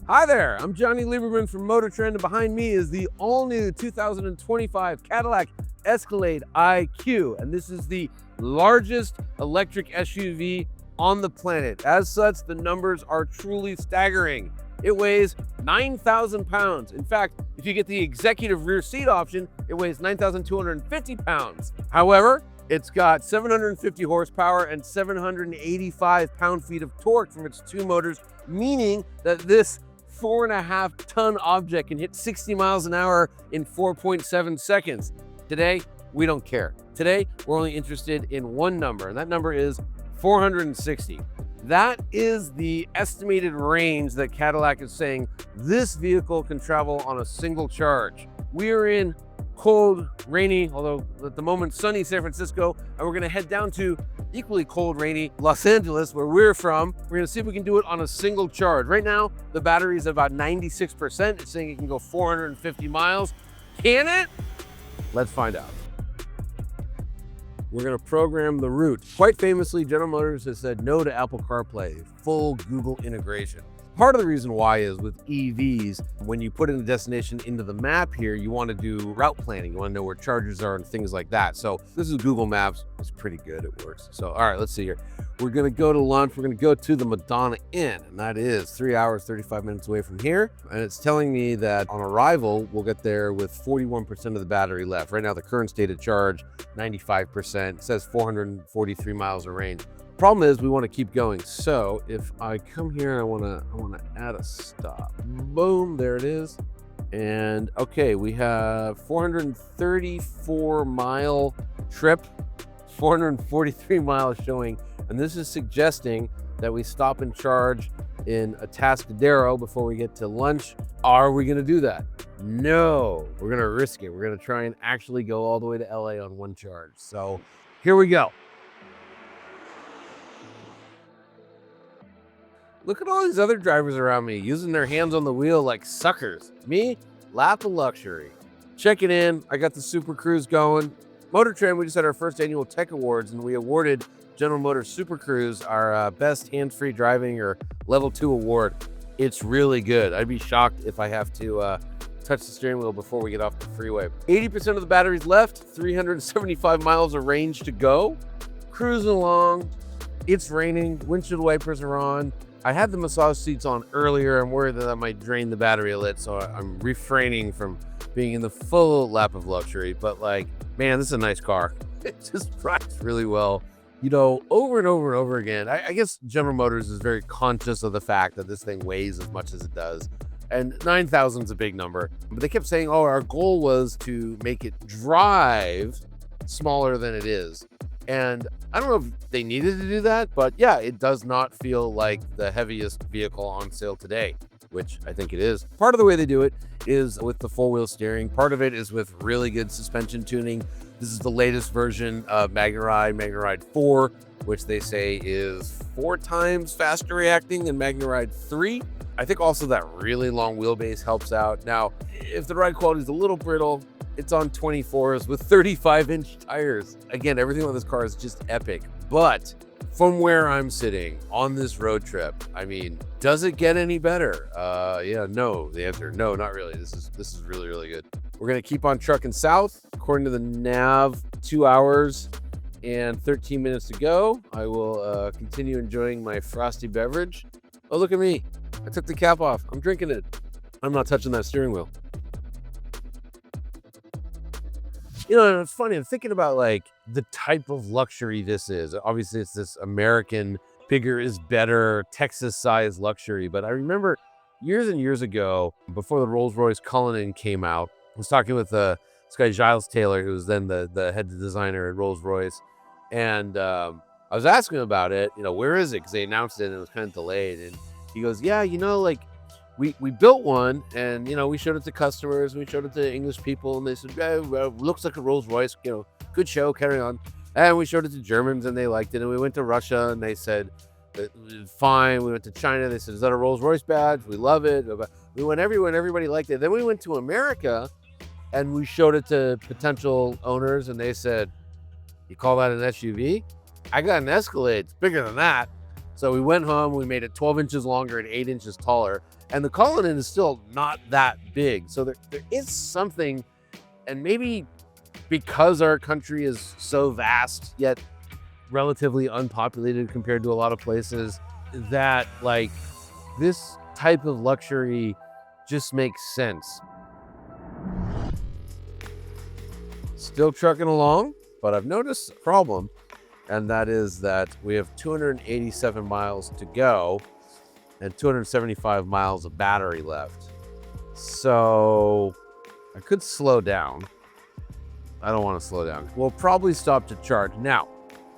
Hi there, I'm Johnny Lieberman from MotorTrend, and behind me is the all-new 2025 Cadillac Escalade IQ, and this is the largest electric SUV on the planet. As such, the numbers are truly staggering. It weighs 9,000 pounds. In fact, if you get the executive rear seat option, it weighs 9,250 pounds. However, it's got 750 horsepower and 785 pound-feet of torque from its two motors, meaning that this 4.5-ton object can hit 60 miles an hour in 4.7 seconds. Today, we don't care. Today, we're only interested in one number, and that number is 460. That is the estimated range that Cadillac is saying this vehicle can travel on a single charge. We are in cold, rainy, although at the moment sunny San Francisco, and we're gonna head down to equally cold, rainy Los Angeles, where we're from. We're gonna see if we can do it on a single charge. Right now, the battery is about 96%. It's saying it can go 450 miles. Can it? Let's find out. We're gonna program the route. Quite famously, General Motors has said no to Apple CarPlay, full Google integration. Part of the reason why is with EVs, when you put in a destination into the map here, you want to do route planning. You want to know where chargers are and things like that. So this is Google Maps. It's pretty good. It works. So, all right, let's see here. We're going to go to lunch. We're going to go to the Madonna Inn, and that is 3 hours, 35 minutes away from here. And it's telling me that on arrival, we'll get there with 41% of the battery left. Right now, the current state of charge, 95%. It says 443 miles of range. Problem is we want to keep going. So if I come here, I want to add a stop. Boom, there it is. And okay, we have 434 mile trip, 443 miles showing. And this is suggesting that we stop and charge in Atascadero before we get to lunch. Are we going to do that? No, we're going to risk it. We're going to try and actually go all the way to LA on one charge. So here we go. Look at all these other drivers around me using their hands on the wheel like suckers. Me, lap of luxury. Check it in. I got the Super Cruise going. MotorTrend, we just had our first annual Tech Awards, and we awarded General Motors Super Cruise our best hands-free driving or level 2 award. It's really good. I'd be shocked if I have to touch the steering wheel before we get off the freeway. 80% of the battery's left, 375 miles of range to go. Cruising along. It's raining. Windshield wipers are on. I had the massage seats on earlier. I'm worried that I might drain the battery a little, so I'm refraining from being in the full lap of luxury. But like, man, this is a nice car. It just rides really well. You know, over and over and over again. I guess General Motors is very conscious of the fact that this thing weighs as much as it does. And 9,000 is a big number. But they kept saying, oh, our goal was to make it drive smaller than it is. And I don't know if they needed to do that, but yeah, it does not feel like the heaviest vehicle on sale today, which I think it is. Part of the way they do it is with the four-wheel steering. Part of it is with really good suspension tuning. This is the latest version of MagneRide 4, which they say is 4 times faster reacting than MagneRide 3. I think also that really long wheelbase helps out. Now, if the ride quality is a little brittle, it's on 24s with 35-inch tires. Again, everything on this car is just epic. But from where I'm sitting on this road trip, I mean, does it get any better? Yeah, no. The answer, no, not really. This is really, really good. We're gonna keep on trucking south. According to the nav, 2 hours and 13 minutes to go. I will continue enjoying my frosty beverage. Oh, look at me. I took the cap off. I'm drinking it. I'm not touching that steering wheel. You know, it's funny, I'm thinking about like the type of luxury this is. Obviously, it's this American, bigger is better, Texas-sized luxury. But I remember years and years ago, before the Rolls-Royce Cullinan came out, I was talking with this guy, Giles Taylor, who was then the head designer at Rolls-Royce. And I was asking him about it, you know, where is it? Because they announced it and it was kind of delayed. And he goes, yeah, you know, like, we built one, and you know, we showed it to customers, we showed it to English people, and they said, yeah, well, looks like a Rolls Royce, you know, good show, carry on. And we showed it to Germans, and they liked it. And we went to Russia, and they said, fine. We went to China, they said, is that a Rolls Royce badge? We love it. We went everywhere, and everybody liked it. Then we went to America, and we showed it to potential owners, and they said, you call that an SUV? I got an Escalade, it's bigger than that. So we went home, we made it 12 inches longer and 8 inches taller. And the Cullinan is still not that big. So there is something, and maybe because our country is so vast, yet relatively unpopulated compared to a lot of places, that like this type of luxury just makes sense. Still trucking along, but I've noticed a problem, and that is that we have 287 miles to go and 275 miles of battery left. So I could slow down. I don't want to slow down. We'll probably stop to charge. Now,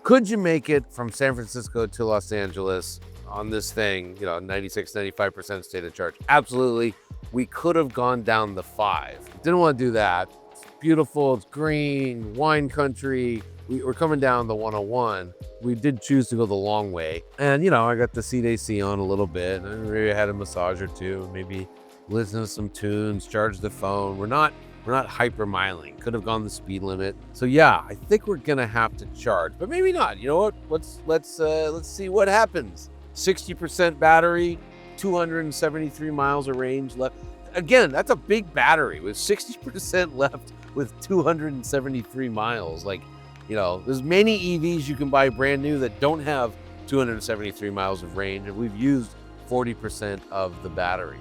could you make it from San Francisco to Los Angeles on this thing, 96, 95% state of charge? Absolutely. We could have gone down the 5. Didn't want to do that. It's beautiful, it's green, wine country. We're coming down the 101. We did choose to go the long way. And, I got the seat AC on a little bit. And maybe I had a massage or two. Maybe listen to some tunes, charge the phone. We're not hyper miling. Could have gone the speed limit. So yeah, I think we're gonna have to charge, but maybe not. You know what? Let's see what happens. 60% battery, 273 miles of range left. Again, that's a big battery with 60% left with 273 miles. Like, there's many EVs you can buy brand new that don't have 273 miles of range, and we've used 40% of the battery.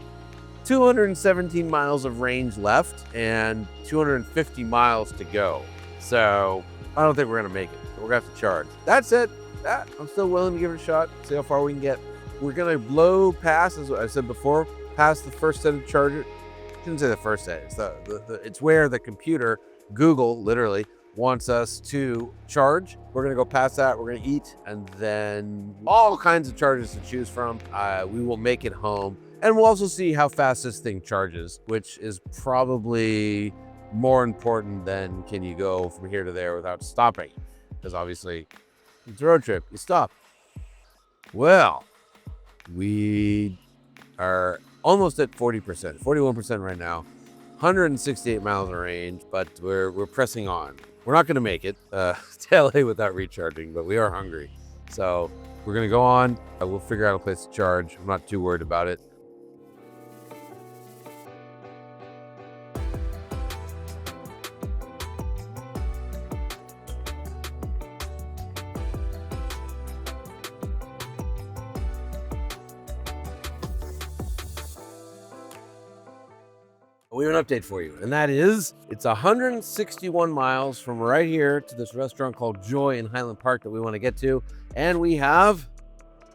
217 miles of range left and 250 miles to go. So I don't think we're gonna make it. We're gonna have to charge. That's it. I'm still willing to give it a shot, see how far we can get. We're gonna blow past, as I said before, past the first set of chargers. I shouldn't say the first set. It's it's where the computer, Google, literally wants us to charge. We're gonna go past that. We're gonna eat, and then all kinds of chargers to choose from. We will make it home. And we'll also see how fast this thing charges, which is probably more important than can you go from here to there without stopping. Because obviously, it's a road trip, you stop. Well, we are almost at 40%, 41% right now, 168 miles of range, but we're pressing on. We're not gonna make it to LA without recharging, but we are hungry. So we're gonna go on, we'll figure out a place to charge. I'm not too worried about it. We have an update for you, and that is it's 161 miles from right here to this restaurant called Joy in Highland Park that we want to get to, and we have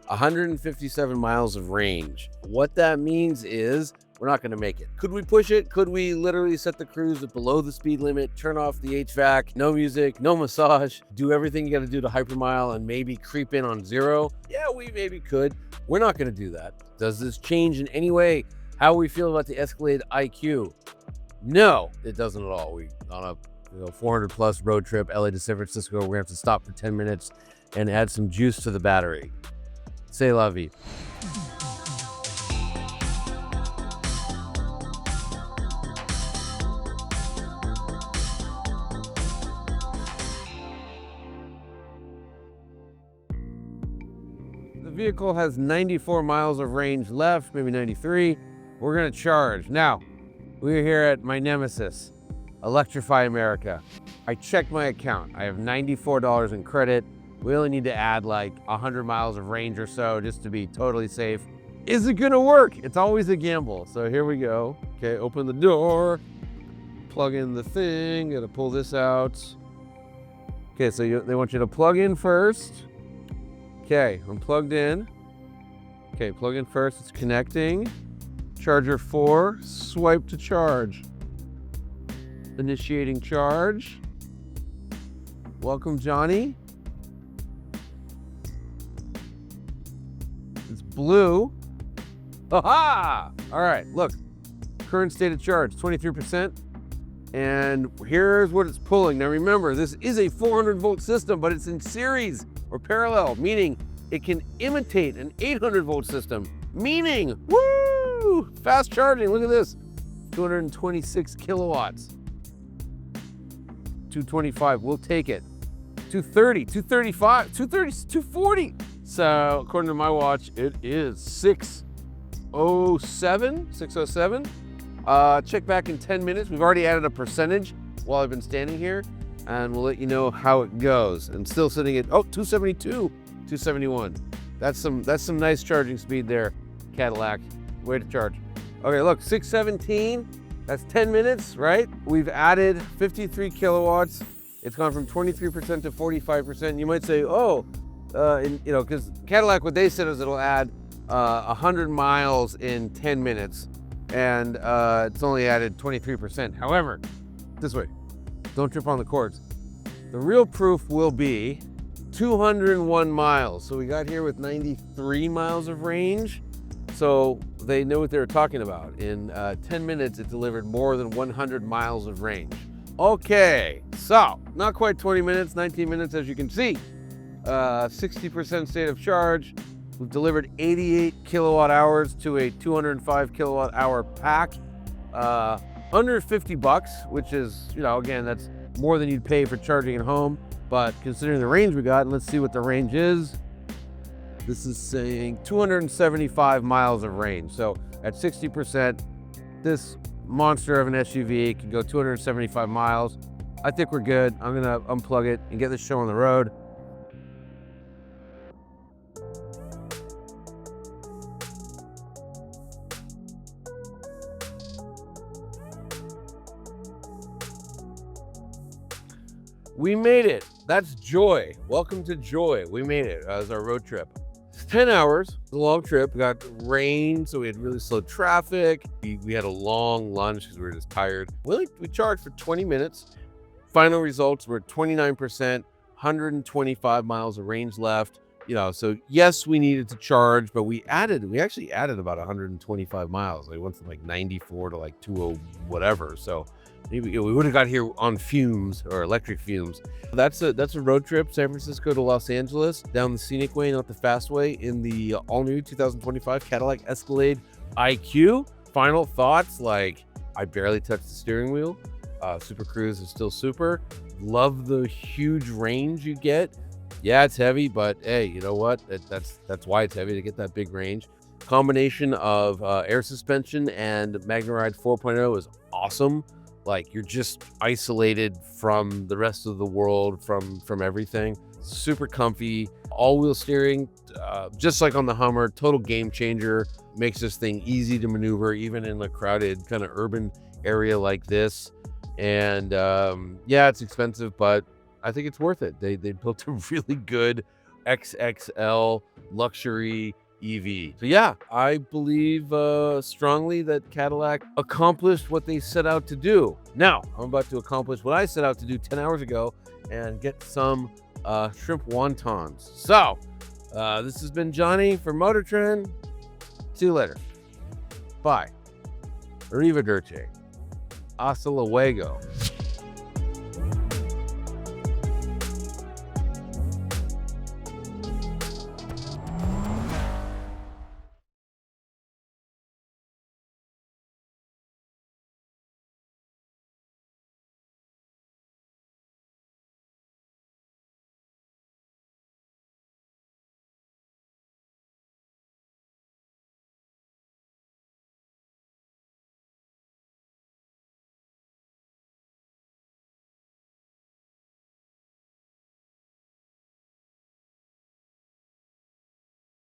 157 miles of range. What that means is we're not going to make it. Could we push it? Could we literally set the cruise at below the speed limit, turn off the HVAC, no music, no massage, do everything you got to do to hypermile and maybe creep in on 0? Yeah, we maybe could. We're not going to do that. Does this change in any way how we feel about the Escalade IQ? No, it doesn't at all. We on a 400 plus road trip, LA to San Francisco, we're gonna have to stop for 10 minutes and add some juice to the battery. C'est la vie. The vehicle has 94 miles of range left, maybe 93. We're gonna charge. Now, we're here at my nemesis, Electrify America. I checked my account. I have $94 in credit. We only need to add like 100 miles of range or so just to be totally safe. Is it gonna work? It's always a gamble. So here we go. Okay, open the door, plug in the thing, gotta pull this out. Okay, so they want you to plug in first. Okay, I'm plugged in. Okay, plug in first, it's connecting. Charger 4, swipe to charge. Initiating charge. Welcome, Johnny. It's blue. Aha! All right, look. Current state of charge, 23%. And here's what it's pulling. Now remember, this is a 400 volt system, but it's in series or parallel, meaning it can imitate an 800 volt system, meaning, woo, fast charging. Look at this, 226 kilowatts. 225, we'll take it. 230, 235, 230, 240. So according to my watch, it is 6 607. Check back in 10 minutes. We've already added a percentage while I've been standing here, and we'll let you know how it goes. And still sitting at 272, 271. That's some nice charging speed there, Cadillac. Way to charge. Okay, look, 617. That's 10 minutes, right? We've added 53 kilowatts. It's gone from 23% to 45%. You might say, because Cadillac, what they said is it'll add 100 miles in 10 minutes, and it's only added 23%. However, this way, don't trip on the cords. The real proof will be 201 miles. So we got here with 93 miles of range. So they know what they were talking about. In 10 minutes, it delivered more than 100 miles of range. Okay, so not quite 20 minutes, 19 minutes, as you can see. 60% state of charge. We've delivered 88 kilowatt hours to a 205 kilowatt hour pack. Under $50, which is, again, that's more than you'd pay for charging at home. But considering the range we got, let's see what the range is. This is saying 275 miles of range. So at 60%, this monster of an SUV can go 275 miles. I think we're good. I'm gonna unplug it and get this show on the road. We made it. That's Joy. Welcome to Joy. We made it as our road trip. It's 10 hours, a long trip. We got rain, so we had really slow traffic. We had a long lunch because we were just tired. We charged for 20 minutes. Final results were 29%, 125 miles of range left. So yes, we needed to charge, but we actually added about 125 miles. We went from like 94 to like 20 whatever. So maybe we would have got here on fumes or electric fumes. That's a road trip, San Francisco to Los Angeles, down the scenic way, not the fast way, in the all-new 2025 Cadillac Escalade IQ. Final thoughts, I barely touched the steering wheel. Super Cruise is still super. Love the huge range you get. Yeah, it's heavy, but hey, you know what? That's why it's heavy, to get that big range. Combination of air suspension and MagneRide 4.0 is awesome. You're just isolated from the rest of the world, from everything. Super comfy, all-wheel steering, just like on the Hummer. Total game changer. Makes this thing easy to maneuver, even in a crowded kind of urban area like this. And yeah, it's expensive, but I think it's worth it. They built a really good XXL luxury EV. So yeah, I believe strongly that Cadillac accomplished what they set out to do. Now, I'm about to accomplish what I set out to do 10 hours ago and get some shrimp wontons. So, this has been Johnny for MotorTrend. See you later. Bye. Arrivederci. Hasta luego.